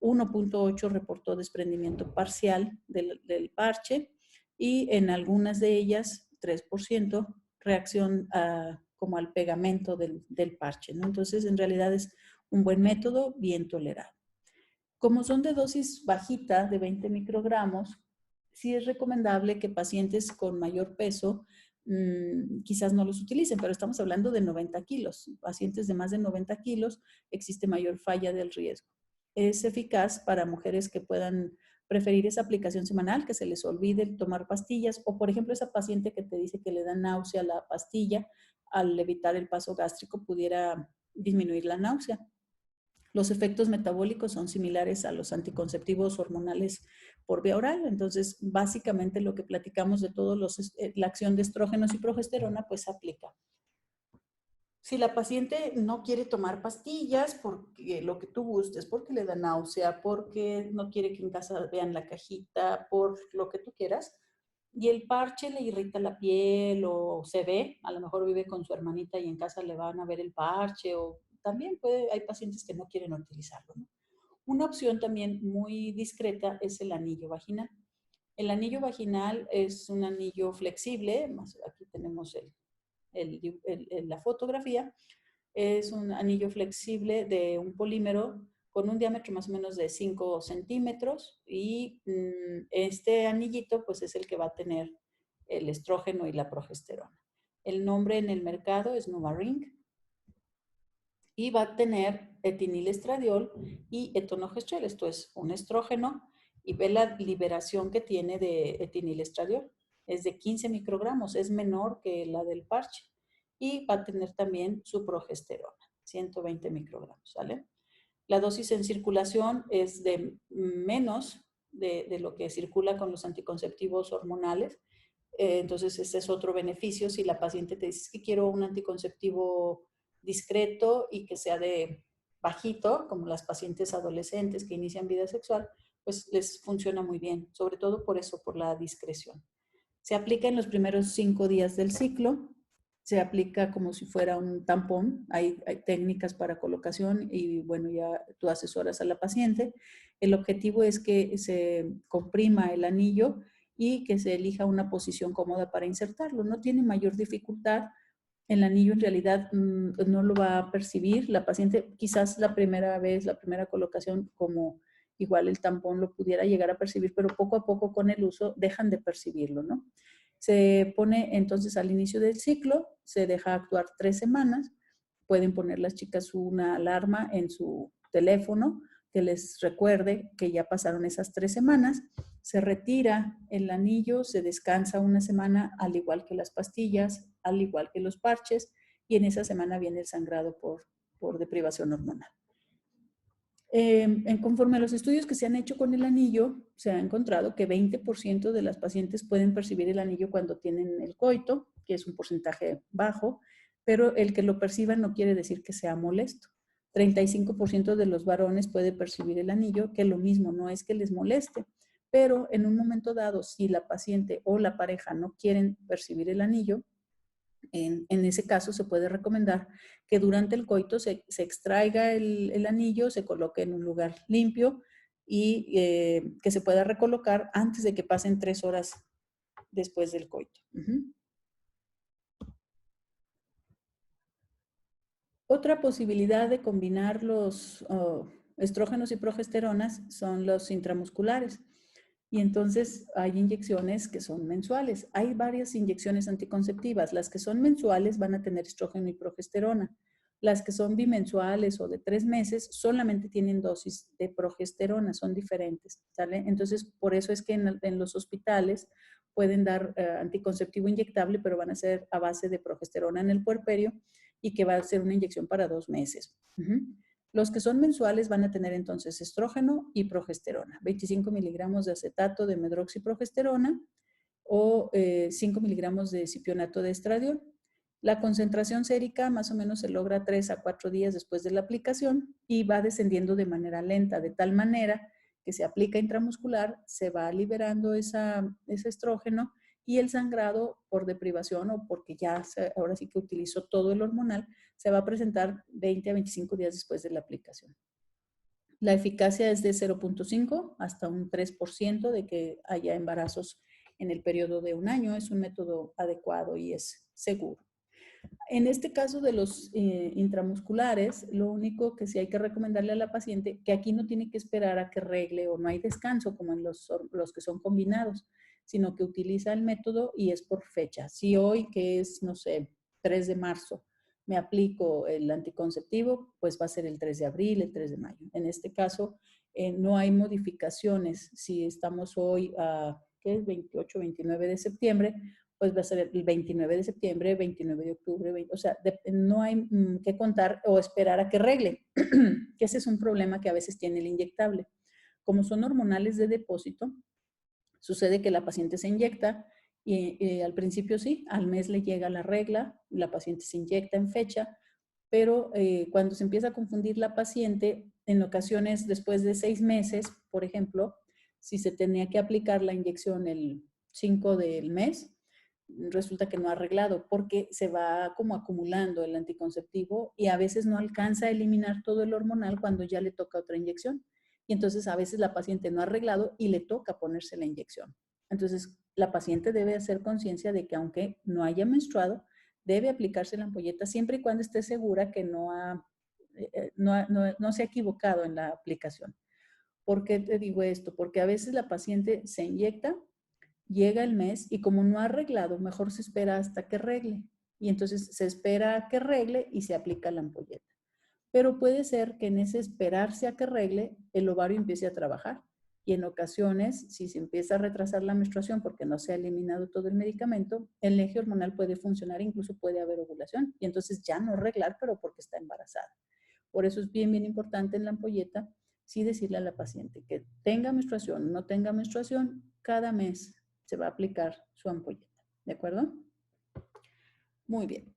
1.8 reportó desprendimiento parcial del parche y en algunas de ellas, 3%, reacción como al pegamento del parche, ¿no? Entonces, en realidad es un buen método, bien tolerado. Como son de dosis bajita, de 20 microgramos, sí es recomendable que pacientes con mayor peso quizás no los utilicen, pero estamos hablando de 90 kilos. Pacientes de más de 90 kilos existe mayor falla del riesgo. Es eficaz para mujeres que puedan preferir esa aplicación semanal, que se les olvide tomar pastillas, o por ejemplo esa paciente que te dice que le da náusea la pastilla, al evitar el paso gástrico pudiera disminuir la náusea. Los efectos metabólicos son similares a los anticonceptivos hormonales por vía oral. Entonces, básicamente lo que platicamos de la acción de estrógenos y progesterona, pues aplica. Si la paciente no quiere tomar pastillas porque lo que tú gustes, porque le da náusea, porque no quiere que en casa vean la cajita, por lo que tú quieras, y el parche le irrita la piel o se ve, a lo mejor vive con su hermanita y en casa le van a ver el parche o también hay pacientes que no quieren utilizarlo, ¿no? Una opción también muy discreta es el anillo vaginal. El anillo vaginal es un anillo flexible, aquí tenemos la fotografía, es un anillo flexible de un polímero con un diámetro más o menos de 5 centímetros y este anillito pues es el que va a tener el estrógeno y la progesterona. El nombre en el mercado es NuvaRing y va a tener etinilestradiol y etonogestrel. Esto es un estrógeno y ve la liberación que tiene de etinilestradiol. Es de 15 microgramos, es menor que la del parche. Y va a tener también su progesterona, 120 microgramos, ¿sale? La dosis en circulación es de menos de lo que circula con los anticonceptivos hormonales. Entonces, ese es otro beneficio. Si la paciente te dice que quiero un anticonceptivo discreto y que sea de bajito, como las pacientes adolescentes que inician vida sexual, pues les funciona muy bien, sobre todo por eso, por la discreción. Se aplica en los primeros 5 días del ciclo, se aplica como si fuera un tampón, hay técnicas para colocación y bueno, ya tú asesoras a la paciente. El objetivo es que se comprima el anillo y que se elija una posición cómoda para insertarlo. No tiene mayor dificultad. El anillo en realidad no lo va a percibir. La paciente quizás la primera vez, la primera colocación, como igual el tampón lo pudiera llegar a percibir, pero poco a poco con el uso dejan de percibirlo, ¿no? Se pone entonces al inicio del ciclo, se deja actuar 3 semanas, pueden poner las chicas una alarma en su teléfono que les recuerde que ya pasaron esas 3 semanas, se retira el anillo, se descansa una semana, al igual que las pastillas, al igual que los parches, y en esa semana viene el sangrado por deprivación hormonal. Conforme a los estudios que se han hecho con el anillo, se ha encontrado que 20% de las pacientes pueden percibir el anillo cuando tienen el coito, que es un porcentaje bajo, pero el que lo perciban no quiere decir que sea molesto. 35% de los varones puede percibir el anillo, que lo mismo, no es que les moleste, pero en un momento dado, si la paciente o la pareja no quieren percibir el anillo, en ese caso se puede recomendar que durante el coito se extraiga el anillo, se coloque en un lugar limpio y que se pueda recolocar antes de que pasen 3 horas después del coito. Otra posibilidad de combinar los estrógenos y progesteronas son los intramusculares. Y entonces hay inyecciones que son mensuales. Hay varias inyecciones anticonceptivas. Las que son mensuales van a tener estrógeno y progesterona. Las que son bimensuales o de 3 meses solamente tienen dosis de progesterona, son diferentes, ¿sale? Entonces, por eso es que en los hospitales pueden dar anticonceptivo inyectable, pero van a ser a base de progesterona en el puerperio y que va a ser una inyección para 2 meses. Los que son mensuales van a tener entonces estrógeno y progesterona, 25 miligramos de acetato de medroxiprogesterona o 5 miligramos de cipionato de estradiol. La concentración sérica más o menos se logra 3 a 4 días después de la aplicación y va descendiendo de manera lenta, de tal manera que se aplica intramuscular, se va liberando ese estrógeno y el sangrado por deprivación o porque ya ahora sí que utilizó todo el hormonal, se va a presentar 20 a 25 días después de la aplicación. La eficacia es de 0.5 hasta un 3% de que haya embarazos en el periodo de un año. Es un método adecuado y es seguro. En este caso de los intramusculares, lo único que sí hay que recomendarle a la paciente, que aquí no tiene que esperar a que regle o no hay descanso como en los que son combinados, sino que utiliza el método y es por fecha. Si hoy, que es, no sé, 3 de marzo, me aplico el anticonceptivo, pues va a ser el 3 de abril, el 3 de mayo. En este caso, no hay modificaciones. Si estamos hoy a, ¿qué es? 28, 29 de septiembre, pues va a ser el 29 de septiembre, 29 de octubre, o sea, no hay que contar o esperar a que regle, que ese es un problema que a veces tiene el inyectable. Como son hormonales de depósito, sucede que la paciente se inyecta y al principio sí, al mes le llega la regla, la paciente se inyecta en fecha, pero cuando se empieza a confundir la paciente, en ocasiones después de 6 meses, por ejemplo, si se tenía que aplicar la inyección el 5 del mes, resulta que no ha arreglado porque se va como acumulando el anticonceptivo y a veces no alcanza a eliminar todo el hormonal cuando ya le toca otra inyección. Y entonces a veces la paciente no ha arreglado y le toca ponerse la inyección. Entonces la paciente debe hacer conciencia de que aunque no haya menstruado, debe aplicarse la ampolleta siempre y cuando esté segura que no se ha equivocado en la aplicación. ¿Por qué te digo esto? Porque a veces la paciente se inyecta, llega el mes y como no ha arreglado, mejor se espera hasta que regle. Y entonces se espera a que regle y se aplica la ampolleta. Pero puede ser que en ese esperarse a que regle, el ovario empiece a trabajar. Y en ocasiones, si se empieza a retrasar la menstruación porque no se ha eliminado todo el medicamento, el eje hormonal puede funcionar, incluso puede haber ovulación. Y entonces ya no arreglar, pero porque está embarazada. Por eso es bien, bien importante en la ampolleta sí decirle a la paciente que tenga menstruación o no tenga menstruación, cada mes se va a aplicar su ampolleta. ¿De acuerdo? Muy bien.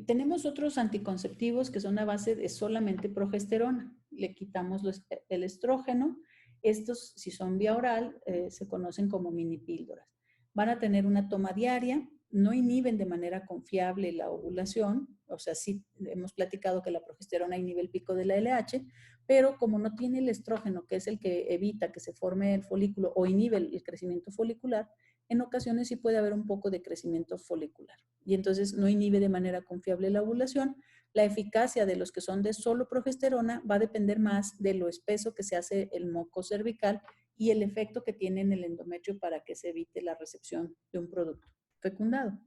Tenemos otros anticonceptivos que son a base de solamente progesterona. Le quitamos el estrógeno. Estos, si son vía oral, se conocen como mini píldoras. Van a tener una toma diaria, no inhiben de manera confiable la ovulación, o sea, sí hemos platicado que la progesterona inhibe el pico de la LH, pero como no tiene el estrógeno, que es el que evita que se forme el folículo o inhibe el crecimiento folicular, en ocasiones sí puede haber un poco de crecimiento folicular y entonces no inhibe de manera confiable la ovulación. La eficacia de los que son de solo progesterona va a depender más de lo espeso que se hace el moco cervical y el efecto que tiene en el endometrio para que se evite la recepción de un producto fecundado.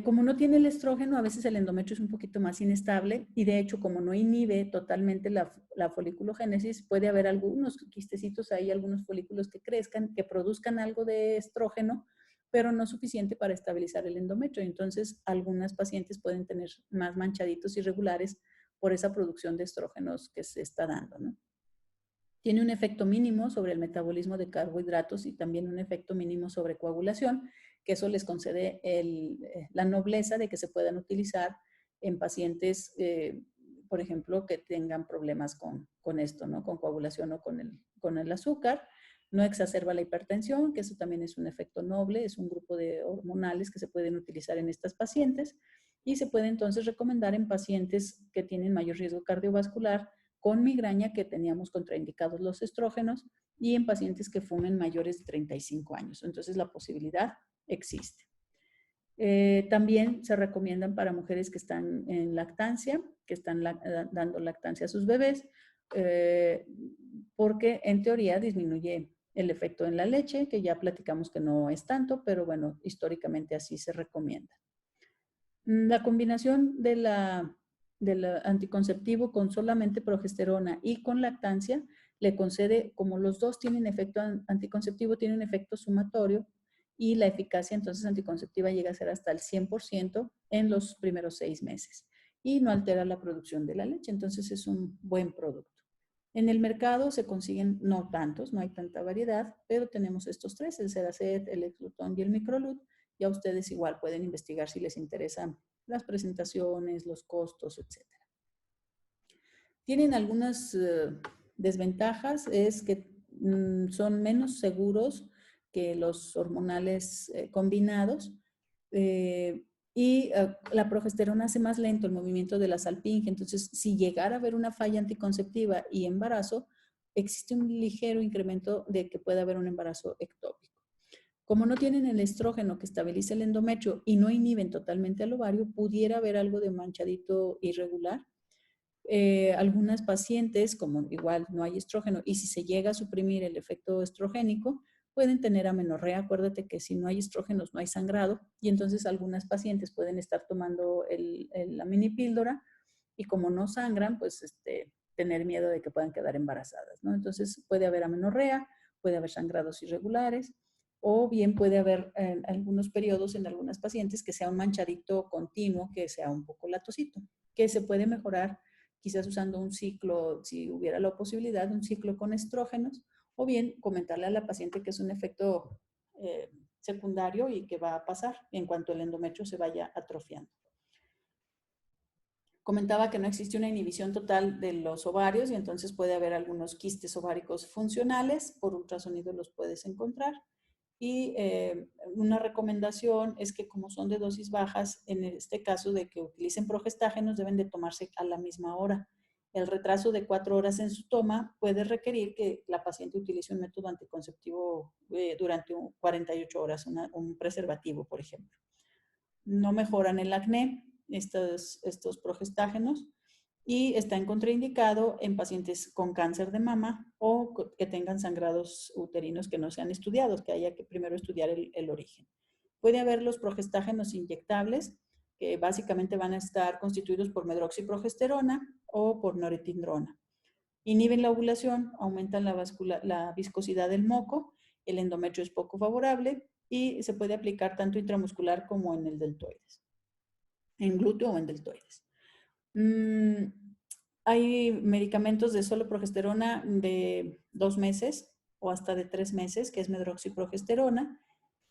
Como no tiene el estrógeno, a veces el endometrio es un poquito más inestable y de hecho como no inhibe totalmente la foliculogénesis, puede haber algunos quistecitos ahí, algunos folículos que crezcan, que produzcan algo de estrógeno, pero no suficiente para estabilizar el endometrio. Entonces, algunas pacientes pueden tener más manchaditos irregulares por esa producción de estrógenos que se está dando, ¿no? Tiene un efecto mínimo sobre el metabolismo de carbohidratos y también un efecto mínimo sobre coagulación, que eso les concede la nobleza de que se puedan utilizar en pacientes, por ejemplo, que tengan problemas con esto, ¿no? Con coagulación o con el azúcar. No exacerba la hipertensión, que eso también es un efecto noble, es un grupo de hormonales que se pueden utilizar en estas pacientes y se puede entonces recomendar en pacientes que tienen mayor riesgo cardiovascular, con migraña, que teníamos contraindicados los estrógenos, y en pacientes que fumen mayores de 35 años. Entonces la posibilidad existe. También se recomiendan para mujeres que están en lactancia, que están dando lactancia a sus bebés, porque en teoría disminuye el efecto en la leche, que ya platicamos que no es tanto, pero bueno, históricamente así se recomienda. La combinación del anticonceptivo con solamente progesterona y con lactancia le concede, como los dos tienen efecto anticonceptivo, tiene un efecto sumatorio y la eficacia entonces anticonceptiva llega a ser hasta el 100% en los primeros 6 meses y no altera la producción de la leche, entonces es un buen producto. En el mercado se consiguen no tantos, no hay tanta variedad, pero tenemos estos tres, el Ceracet, el Exlutón y el Microlut. Ya ustedes igual pueden investigar si les interesan las presentaciones, los costos, etc. Tienen algunas desventajas, es que son menos seguros que los hormonales combinados y la progesterona hace más lento el movimiento de la salpinge. Entonces, si llegara a haber una falla anticonceptiva y embarazo, existe un ligero incremento de que pueda haber un embarazo ectópico. Como no tienen el estrógeno que estabiliza el endometrio y no inhiben totalmente al ovario, pudiera haber algo de manchadito irregular. Algunas pacientes, como igual no hay estrógeno, y si se llega a suprimir el efecto estrogénico, pueden tener amenorrea. Acuérdate que si no hay estrógenos no hay sangrado, y entonces algunas pacientes pueden estar tomando la mini píldora y como no sangran, pues tener miedo de que puedan quedar embarazadas, ¿no? Entonces puede haber amenorrea, puede haber sangrados irregulares, o bien puede haber en algunos periodos en algunas pacientes que sea un manchadito continuo, que sea un poco latosito, que se puede mejorar quizás usando un ciclo, si hubiera la posibilidad, un ciclo con estrógenos, o bien comentarle a la paciente que es un efecto secundario y que va a pasar en cuanto el endometrio se vaya atrofiando. Comentaba que no existe una inhibición total de los ovarios y entonces puede haber algunos quistes ováricos funcionales, por ultrasonido los puedes encontrar. Y una recomendación es que como son de dosis bajas, en este caso de que utilicen progestágenos, deben de tomarse a la misma hora. El retraso de 4 horas en su toma puede requerir que la paciente utilice un método anticonceptivo durante 48 horas, un preservativo, por ejemplo. No mejoran el acné, estos progestágenos, y está en contraindicado en pacientes con cáncer de mama o que tengan sangrados uterinos que no se han estudiado, que haya que primero estudiar el origen. Puede haber los progestágenos inyectables, que básicamente van a estar constituidos por medroxiprogesterona o por norepinefrina. Inhiben la ovulación, aumentan la viscosidad del moco, el endometrio es poco favorable y se puede aplicar tanto intramuscular como en el deltoides, en glúteo o en deltoides. Mm, hay medicamentos de solo progesterona de 2 meses o hasta de 3 meses, que es medroxiprogesterona.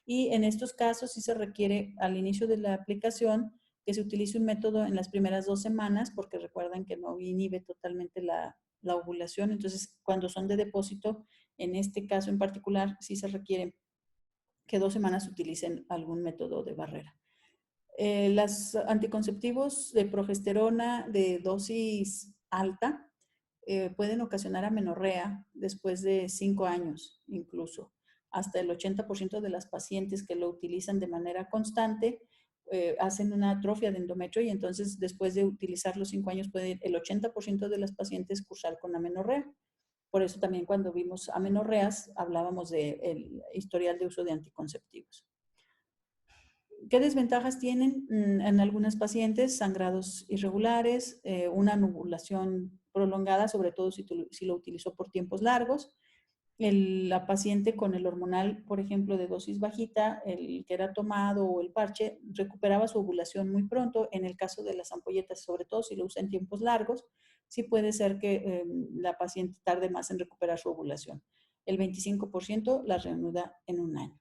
Y en estos casos sí se requiere al inicio de la aplicación que se utilice un método en las primeras 2 semanas, porque recuerden que no inhibe totalmente la ovulación. Entonces, cuando son de depósito, en este caso en particular, sí se requiere que 2 semanas utilicen algún método de barrera. Los anticonceptivos de progesterona de dosis alta pueden ocasionar amenorrea después de 5 años, incluso. Hasta el 80% de las pacientes que lo utilizan de manera constante hacen una atrofia de endometrio y entonces después de utilizar los 5 años puede el 80% de las pacientes cursar con amenorrea. Por eso también cuando vimos amenorreas hablábamos del historial de uso de anticonceptivos. ¿Qué desventajas tienen en algunas pacientes? Sangrados irregulares, una nubulación prolongada, sobre todo si lo utilizó por tiempos largos. La paciente con el hormonal, por ejemplo, de dosis bajita, el que era tomado o el parche, recuperaba su ovulación muy pronto. En el caso de las ampolletas, sobre todo si lo usa en tiempos largos, sí puede ser que la paciente tarde más en recuperar su ovulación. El 25% la reanuda en un año.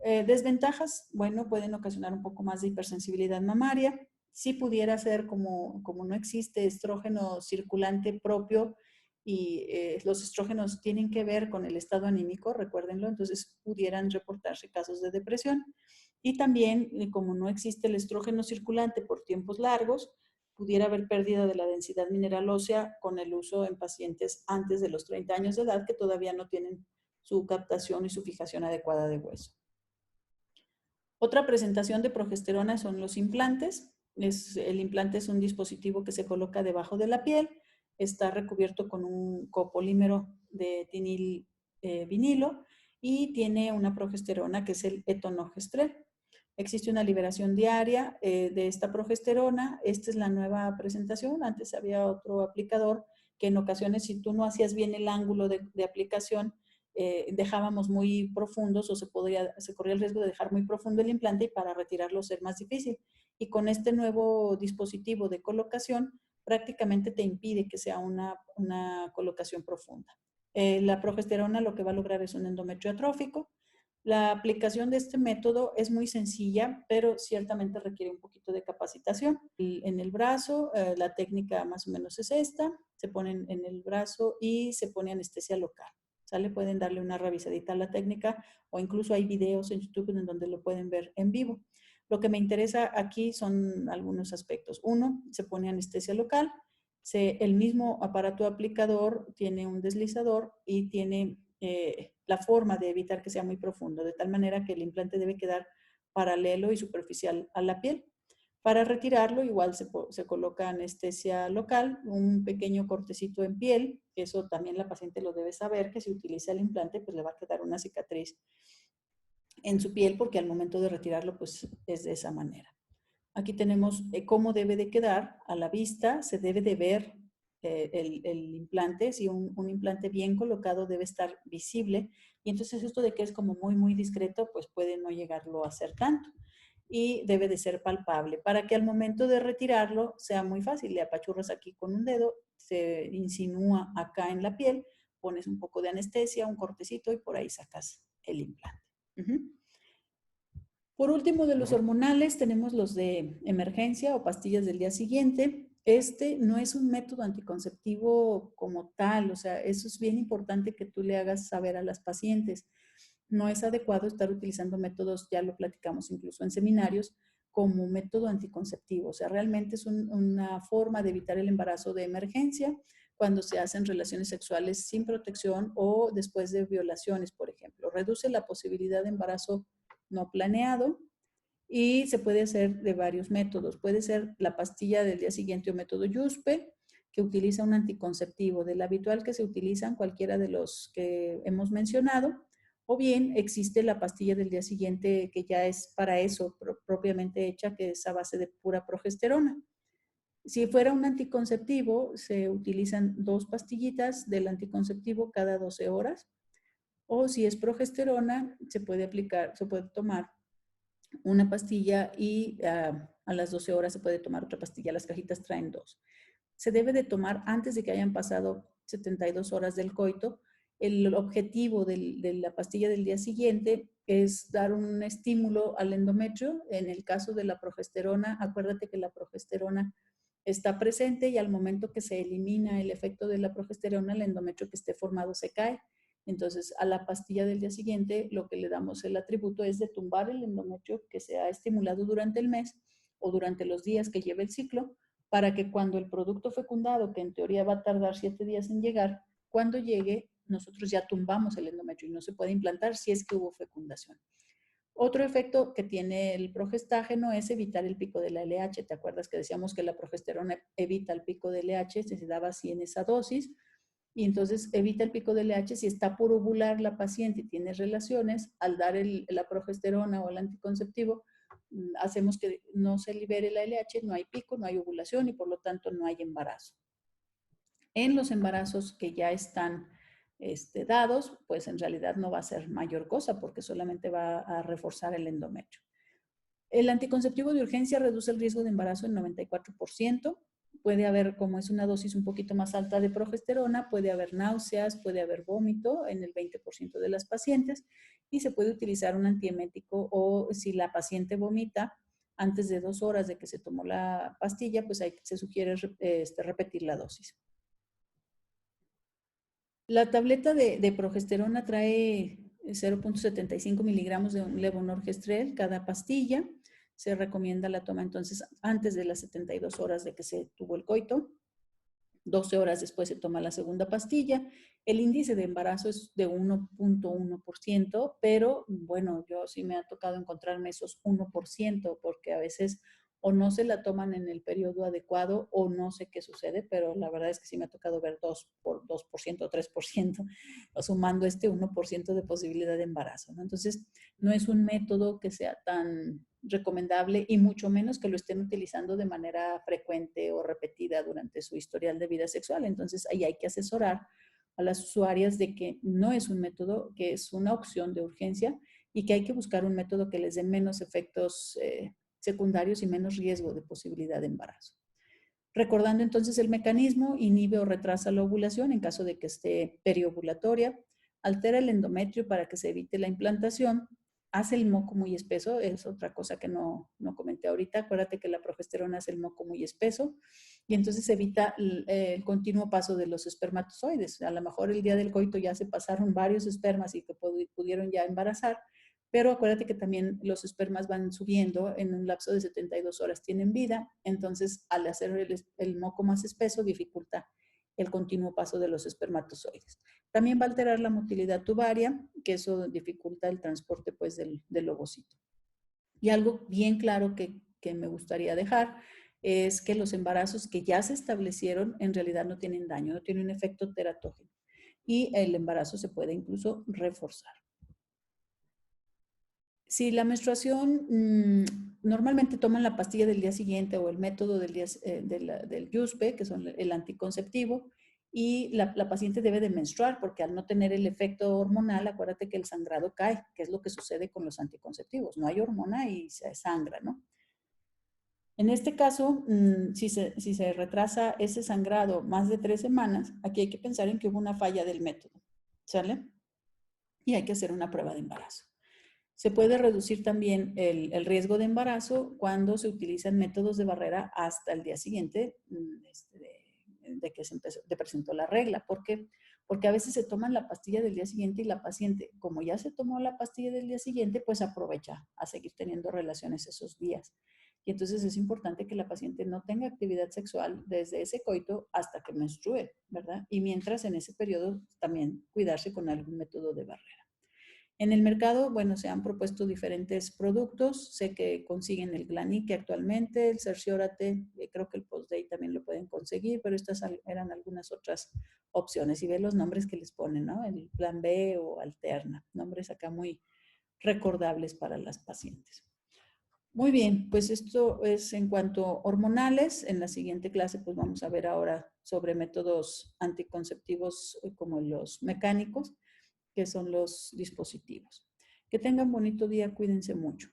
Desventajas, bueno, pueden ocasionar un poco más de hipersensibilidad mamaria. Si pudiera ser como no existe estrógeno circulante propio y los estrógenos tienen que ver con el estado anímico, recuérdenlo, entonces pudieran reportarse casos de depresión. Y también, como no existe el estrógeno circulante por tiempos largos, pudiera haber pérdida de la densidad mineral ósea con el uso en pacientes antes de los 30 años de edad que todavía no tienen su captación y su fijación adecuada de hueso. Otra presentación de progesterona son los implantes. El implante es un dispositivo que se coloca debajo de la piel, está recubierto con un copolímero de tinil vinilo y tiene una progesterona que es el etonogestrel. Existe una liberación diaria de esta progesterona. Esta es la nueva presentación. Antes había otro aplicador que en ocasiones, si tú no hacías bien el ángulo de aplicación, dejábamos muy profundos o se corría el riesgo de dejar muy profundo el implante y para retirarlo ser más difícil. Y con este nuevo dispositivo de colocación prácticamente te impide que sea una colocación profunda. La progesterona lo que va a lograr es un endometrio atrófico. La aplicación de este método es muy sencilla, pero ciertamente requiere un poquito de capacitación. En el brazo, la técnica más o menos es esta, se ponen en el brazo y se pone anestesia local. ¿Sale? Pueden darle una revisadita a la técnica o incluso hay videos en YouTube en donde lo pueden ver en vivo. Lo que me interesa aquí son algunos aspectos. Uno, se pone anestesia local. El mismo aparato aplicador tiene un deslizador y tiene la forma de evitar que sea muy profundo, de tal manera que el implante debe quedar paralelo y superficial a la piel. Para retirarlo, igual se coloca anestesia local, un pequeño cortecito en piel, eso también la paciente lo debe saber, que si utiliza el implante, pues le va a quedar una cicatriz en su piel, porque al momento de retirarlo, pues es de esa manera. Aquí tenemos cómo debe de quedar a la vista, se debe de ver el implante, si un implante bien colocado debe estar visible, y entonces esto de que es como muy discreto, pues puede no llegarlo a ser tanto y debe de ser palpable para que al momento de retirarlo sea muy fácil. Le apachurras aquí con un dedo, se insinúa acá en la piel, pones un poco de anestesia, un cortecito y por ahí sacas el implante. Por último, de los hormonales, tenemos los de emergencia o pastillas del día siguiente. Este no es un método anticonceptivo como tal, o sea, eso es bien importante que tú le hagas saber a las pacientes. No es adecuado estar utilizando métodos, ya lo platicamos incluso en seminarios, como método anticonceptivo. O sea, realmente es una forma de evitar el embarazo de emergencia cuando se hacen relaciones sexuales sin protección o después de violaciones, por ejemplo. Reduce la posibilidad de embarazo no planeado y se puede hacer de varios métodos. Puede ser la pastilla del día siguiente o método Yuspe, que utiliza un anticonceptivo del habitual que se utilizan cualquiera de los que hemos mencionado, o bien existe la pastilla del día siguiente que ya es para eso propiamente hecha, que es a base de pura progesterona. Si fuera un anticonceptivo, se utilizan 2 pastillitas del anticonceptivo cada 12 horas, o si es progesterona, se puede tomar una pastilla y a las 12 horas se puede tomar otra pastilla. Las cajitas traen dos. Se debe de tomar antes de que hayan pasado 72 horas del coito. El objetivo de la pastilla del día siguiente es dar un estímulo al endometrio. En el caso de la progesterona, acuérdate que la progesterona está presente y al momento que se elimina el efecto de la progesterona, el endometrio que esté formado se cae. Entonces, a la pastilla del día siguiente, lo que le damos el atributo es de tumbar el endometrio que se ha estimulado durante el mes o durante los días que lleve el ciclo, para que cuando el producto fecundado, que en teoría va a tardar 7 días en llegar, cuando llegue, nosotros ya tumbamos el endometrio y no se puede implantar si es que hubo fecundación. Otro efecto que tiene el progestágeno es evitar el pico de la LH. ¿Te acuerdas que decíamos que la progesterona evita el pico de LH? Se daba así en esa dosis. Y entonces evita el pico de LH. Si está por ovular la paciente y tiene relaciones, al dar la progesterona o el anticonceptivo, hacemos que no se libere la LH, no hay pico, no hay ovulación y por lo tanto no hay embarazo. En los embarazos que ya están dados, pues en realidad no va a ser mayor cosa porque solamente va a reforzar el endometrio. El anticonceptivo de urgencia reduce el riesgo de embarazo en 94%. Puede haber, como es una dosis un poquito más alta de progesterona, puede haber náuseas, puede haber vómito en el 20% de las pacientes y se puede utilizar un antiemético o si la paciente vomita antes de 2 horas de que se tomó la pastilla, pues ahí se sugiere repetir la dosis. La tableta de progesterona trae 0.75 miligramos de un levonorgestrel cada pastilla. Se recomienda la toma entonces antes de las 72 horas de que se tuvo el coito. 12 horas después se toma la segunda pastilla. El índice de embarazo es de 1.1%, pero bueno, yo sí me ha tocado encontrarme esos 1%, porque a veces o no se la toman en el periodo adecuado o no sé qué sucede, pero la verdad es que sí me ha tocado ver 2% o 3%, sumando este 1% de posibilidad de embarazo, ¿no? Entonces, no es un método que sea tan recomendable y mucho menos que lo estén utilizando de manera frecuente o repetida durante su historial de vida sexual. Entonces, ahí hay que asesorar a las usuarias de que no es un método, que es una opción de urgencia y que hay que buscar un método que les dé menos efectos secundarios y menos riesgo de posibilidad de embarazo. Recordando entonces el mecanismo, inhibe o retrasa la ovulación en caso de que esté periovulatoria, altera el endometrio para que se evite la implantación, hace el moco muy espeso, es otra cosa que no comenté ahorita, acuérdate que la progesterona hace el moco muy espeso y entonces evita el continuo paso de los espermatozoides. A lo mejor el día del coito ya se pasaron varios espermas y que pudieron ya embarazar, pero acuérdate que también los espermas van subiendo en un lapso de 72 horas, tienen vida, entonces al hacer el moco más espeso dificulta el continuo paso de los espermatozoides. También va a alterar la motilidad tubaria, que eso dificulta el transporte pues del ovocito. Y algo bien claro que me gustaría dejar es que los embarazos que ya se establecieron en realidad no tienen daño, no tienen un efecto teratógeno y el embarazo se puede incluso reforzar. Si la menstruación, normalmente toman la pastilla del día siguiente o el método del YUSPE, que son el anticonceptivo, y la paciente debe de menstruar porque al no tener el efecto hormonal, acuérdate que el sangrado cae, que es lo que sucede con los anticonceptivos. No hay hormona y se sangra, ¿no? En este caso, si se retrasa ese sangrado más de 3 semanas, aquí hay que pensar en que hubo una falla del método, ¿sale? Y hay que hacer una prueba de embarazo. Se puede reducir también el riesgo de embarazo cuando se utilizan métodos de barrera hasta el día siguiente de que se presentó la regla. ¿Por qué? Porque a veces se toman la pastilla del día siguiente y la paciente, como ya se tomó la pastilla del día siguiente, pues aprovecha a seguir teniendo relaciones esos días. Y entonces es importante que la paciente no tenga actividad sexual desde ese coito hasta que menstrue, ¿verdad? Y mientras en ese periodo también cuidarse con algún método de barrera. En el mercado, bueno, se han propuesto diferentes productos. Sé que consiguen el Glanique actualmente, el Cerciorate, creo que el Post-Day también lo pueden conseguir, pero estas eran algunas otras opciones. Y ve los nombres que les ponen, ¿no? El Plan B o Alterna, nombres acá muy recordables para las pacientes. Muy bien, pues esto es en cuanto a hormonales. En la siguiente clase, pues vamos a ver ahora sobre métodos anticonceptivos como los mecánicos, que son los dispositivos. Que tengan bonito día, cuídense mucho.